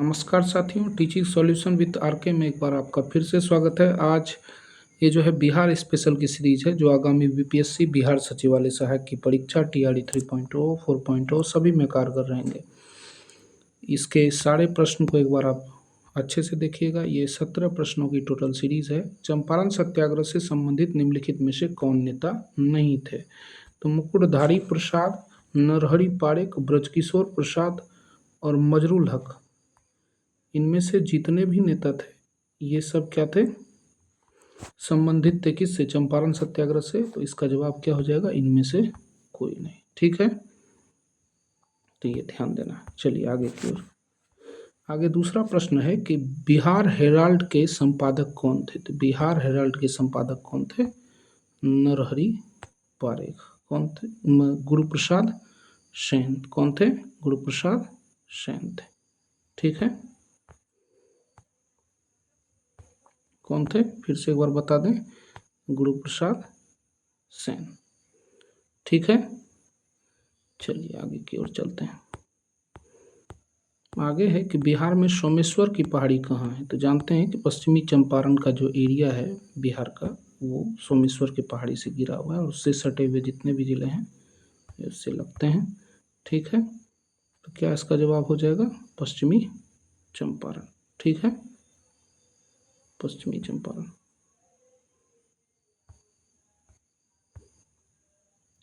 नमस्कार साथियों, teaching solution with R K में एक बार आपका फिर से स्वागत है। आज ये जो है बिहार स्पेशल की सीरीज है, जो आगामी बीपीएससी बिहार सचिवालय सहायक की परीक्षा टीआरई 3.0 4.0 सभी में कारगर रहेंगे। इसके सारे प्रश्न को एक बार आप अच्छे से देखिएगा। ये 17 प्रश्नों की टोटल सीरीज है। चंपारण सत्याग्रह से संबंधित निम्नलिखित में से कौन नेता नहीं थे? तो मुकुटधारी प्रसाद, नरहरि पारेख, ब्रजकिशोर प्रसाद और मजरुल हक, इनमें से जितने भी नेता थे ये सब क्या थे? संबंधित थे किससे? चंपारण सत्याग्रह से। तो इसका जवाब क्या हो जाएगा? इनमें से कोई नहीं। ठीक है, तो ये ध्यान देना। चलिए आगे की ओर। आगे दूसरा प्रश्न है कि बिहार हेराल्ड के संपादक कौन थे? तो बिहार हेराल्ड के संपादक कौन थे? नरहरि पारेख। कौन थे? गुरुप्रसाद सेन। कौन थे? गुरुप्रसाद सेन थे। ठीक है, कौन थे? फिर से एक बार बता दें, गुरुप्रसाद सेन। ठीक है, चलिए आगे की ओर चलते हैं। आगे है कि बिहार में सोमेश्वर की पहाड़ी कहाँ है? तो जानते हैं कि पश्चिमी चंपारण का जो एरिया है बिहार का, वो सोमेश्वर की पहाड़ी से घिरा हुआ है और उससे सटे हुए जितने भी जिले हैं उससे लगते हैं। ठीक है, तो क्या इसका जवाब हो जाएगा? पश्चिमी चंपारण। ठीक है, पश्चिमी चंपारण।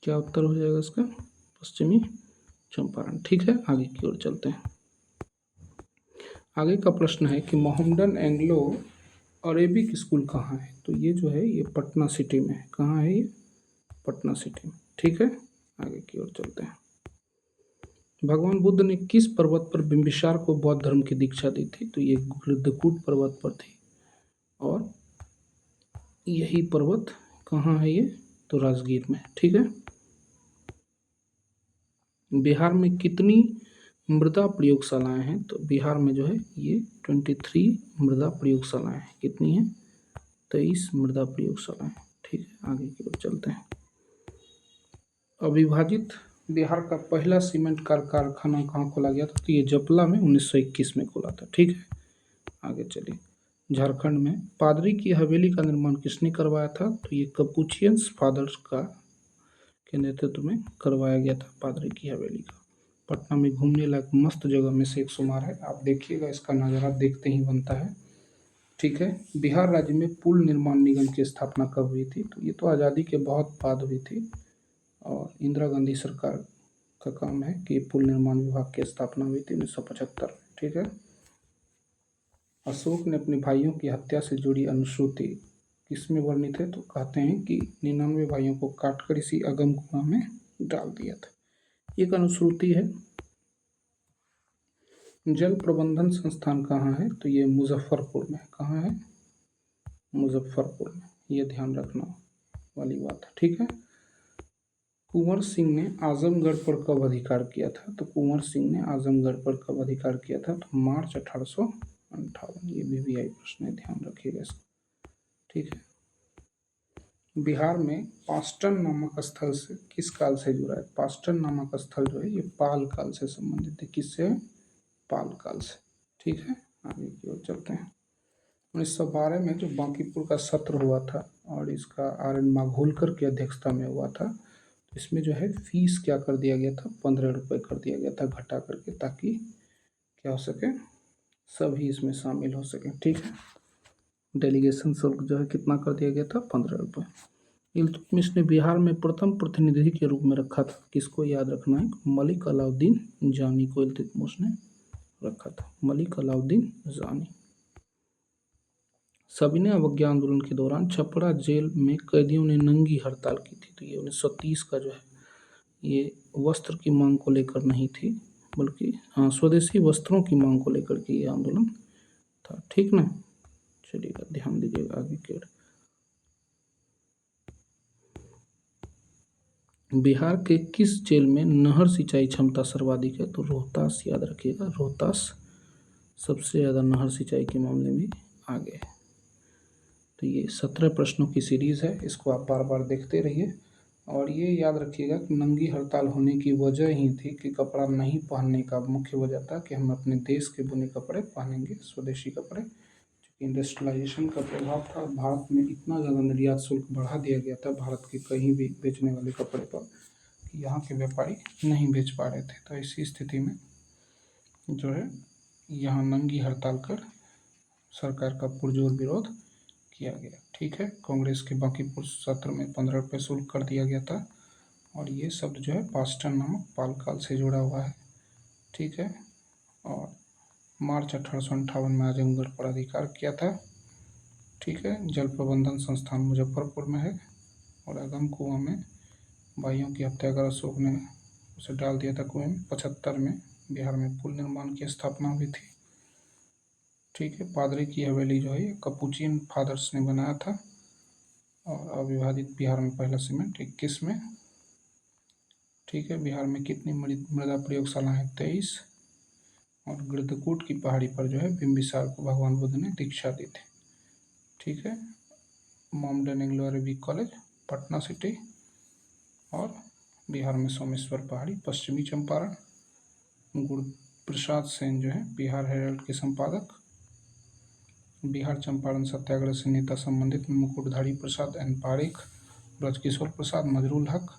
क्या उत्तर हो जाएगा इसका? पश्चिमी चंपारण। ठीक है, आगे की ओर चलते हैं। आगे का प्रश्न है कि मोहम्मडन एंग्लो अरेबिक स्कूल कहाँ है? तो ये जो है ये पटना सिटी में है। कहाँ है ये? पटना सिटी में। ठीक है, आगे की ओर चलते हैं। भगवान बुद्ध ने किस पर्वत पर बिंबिसार को बौद्ध धर्म की दीक्षा दी थी? तो ये गृद्धकूट पर्वत पर थी। और यही पर्वत कहाँ है ये? तो राजगीर में। ठीक है, बिहार में कितनी मृदा प्रयोगशालाएं हैं? तो बिहार में जो है ये 23 मृदा प्रयोगशालाएं हैं। कितनी हैं? 23 मृदा प्रयोगशालाएं। ठीक है, आगे की ओर चलते हैं। अविभाजित बिहार का पहला सीमेंट कारखाना कहाँ खोला गया था? तो ये जपला में 1921 में खोला था। ठीक है, आगे चलिए। झारखंड में पादरी की हवेली का निर्माण किसने करवाया था? तो ये कपूचियंस फादर्स का के नेतृत्व में करवाया गया था पादरी की हवेली का। पटना में घूमने लायक मस्त जगह में से एक शुमार है। आप देखिएगा, इसका नज़ारा देखते ही बनता है। ठीक है, बिहार राज्य में पुल निर्माण निगम की स्थापना कब हुई थी? तो ये तो आज़ादी के बहुत बाद हुई थी और इंदिरा गांधी सरकार का काम है कि पुल निर्माण विभाग की स्थापना हुई थी 1975। ठीक है, अशोक ने अपने भाइयों की हत्या से जुड़ी अनुश्रुति किसमें वर्णित है? तो कहते हैं कि 99 भाइयों को काटकर इसी अगम कुआं में डाल दिया था। एक अनुश्रुति है। जल प्रबंधन संस्थान कहाँ है? तो ये मुजफ्फरपुर में। कहाँ है? मुजफ्फरपुर में। ये ध्यान रखना वाली बात है। ठीक है, कुंवर सिंह ने आजमगढ़ पर कब अधिकार किया था? तो कुंवर सिंह ने आजमगढ़ पर कब अधिकार किया था? तो मार्च 1858। ये VVI प्रश्न है, ध्यान रखिएगा इसको। ठीक है, बिहार में पास्टन नामक स्थल से किस काल से जुड़ा है? पास्टन नामक स्थल जो है ये पाल काल से संबंधित है। किससे? पाल काल से। ठीक है, आगे की ओर चलते हैं। 1912 में जो बांकीपुर का सत्र हुआ था और इसका RN माघोलकर की अध्यक्षता में हुआ था, तो इसमें जो है फीस क्या कर दिया गया था? 15 रुपये कर दिया गया था घटा करके, ताकि क्या हो सके, सभी इसमें शामिल हो सके। ठीक है, डेलीगेशन शुल्क जो है कितना कर दिया गया था? 15 रुपये। इल्तुतमिश ने बिहार में प्रथम प्रतिनिधि के रूप में रखा था। किसको याद रखना है? मलिक अलाउद्दीन जानी को इल्तुतमिश ने रखा था। मलिक अलाउद्दीन जानी। सविनय अवज्ञा आंदोलन के दौरान छपरा जेल में कैदियों ने नंगी हड़ताल की थी। तो ये 1930 का जो है ये वस्त्र की मांग को लेकर नहीं थी, बल्कि स्वदेशी वस्त्रों की मांग को लेकर के ये आंदोलन था। ठीक ना, चलिएगा ध्यान दीजिएगा आगे की ओर। बिहार के किस जेल में नहर सिंचाई क्षमता सर्वाधिक है? तो रोहतास, याद रखिएगा, रोहतास सबसे ज़्यादा नहर सिंचाई के मामले में आगे है। तो ये 17 प्रश्नों की सीरीज़ है, इसको आप बार बार देखते रहिए और ये याद रखिएगा कि नंगी हड़ताल होने की वजह ही थी कि कपड़ा नहीं पहनने का मुख्य वजह था कि हम अपने देश के बुने कपड़े पहनेंगे, स्वदेशी कपड़े। चूँकि इंडस्ट्रियलाइजेशन का प्रभाव था, भारत में इतना ज़्यादा निर्यात शुल्क बढ़ा दिया गया था भारत के कहीं भी बेचने वाले कपड़े पर कि यहाँ के व्यापारी नहीं बेच पा रहे थे। तो ऐसी स्थिति में जो है यहाँ नंगी हड़ताल कर सरकार का पुरजोर विरोध किया गया। ठीक है, कांग्रेस के बांकीपुर सत्र में 15 रुपये शुल्क कर दिया गया था। और ये शब्द जो है पास्टन नामक पालकाल से जुड़ा हुआ है। ठीक है, और मार्च 1858 में आजमगढ़ पर अधिकार किया था। ठीक है, जल प्रबंधन संस्थान मुजफ्फरपुर में है। और अगम कुआं में भाइयों की हत्या कर अशोक ने उसे डाल दिया था कुएं में। 75 में बिहार में पुल निर्माण की स्थापना हुई थी। ठीक है, पादरी की हवेली जो है ये कपुचिन फादर्स ने बनाया था। और अविभाजित बिहार में पहला सीमेंट 21 में। ठीक है, बिहार में कितनी मृदा प्रयोगशाला है? 23। और गृद्धकूट की पहाड़ी पर जो है बिम्बिसार को भगवान बुद्ध ने दीक्षा दी थी। ठीक है, Mohammedan Anglo Arabic college Patna city. और बिहार में सोमेश्वर पहाड़ी पश्चिमी चंपारण। गुरु प्रसाद सेन जो है बिहार हेराल्ड के संपादक। बिहार चंपारण सत्याग्रह से नेता संबंधित मुकुटधारी प्रसाद एन पारेख, ब्रजकिशोर प्रसाद, मजरूल हक।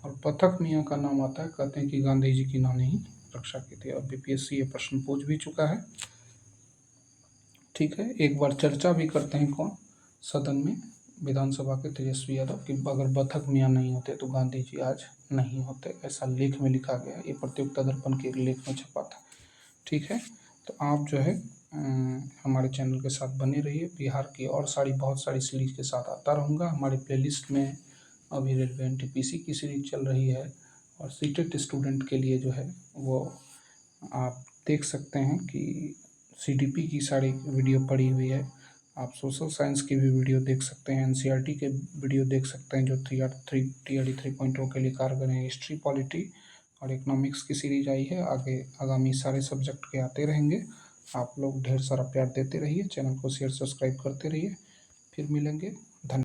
और पथक मियाँ का नाम आता है, कहते हैं कि गांधी जी की इन्होंने ही रक्षा की थी। और बीपीएससी ये प्रश्न पूछ भी चुका है। ठीक है, एक बार चर्चा भी करते हैं कौन सदन में, विधानसभा के तेजस्वी यादव, कि अगर बथक मियाँ नहीं होते तो गांधी जी आज नहीं होते, ऐसा लेख में लिखा गया। ये प्रतियोगिता दर्पण के एक लेख में छपा था। ठीक है, तो आप जो है हमारे चैनल के साथ बने रहिए। बिहार की और बहुत सारी सीरीज के साथ आता रहूँगा। हमारी प्लेलिस्ट में अभी रेलवे एनटीपीसी की सीरीज चल रही है। और सीटेट स्टूडेंट के लिए जो है वो आप देख सकते हैं कि सीडीपी की सारी वीडियो पड़ी हुई है। आप सोशल साइंस की भी वीडियो देख सकते हैं, एनसीईआरटी के वीडियो देख सकते हैं जो टीआरडी 3.0 के लिए कारगर हैं। हिस्ट्री, पॉलिटी और इकोनॉमिक्स की सीरीज आई है। आगे आगामी सारे सब्जेक्ट के आते रहेंगे। आप लोग ढेर सारा प्यार देते रहिए, चैनल को शेयर सब्सक्राइब करते रहिए। फिर मिलेंगे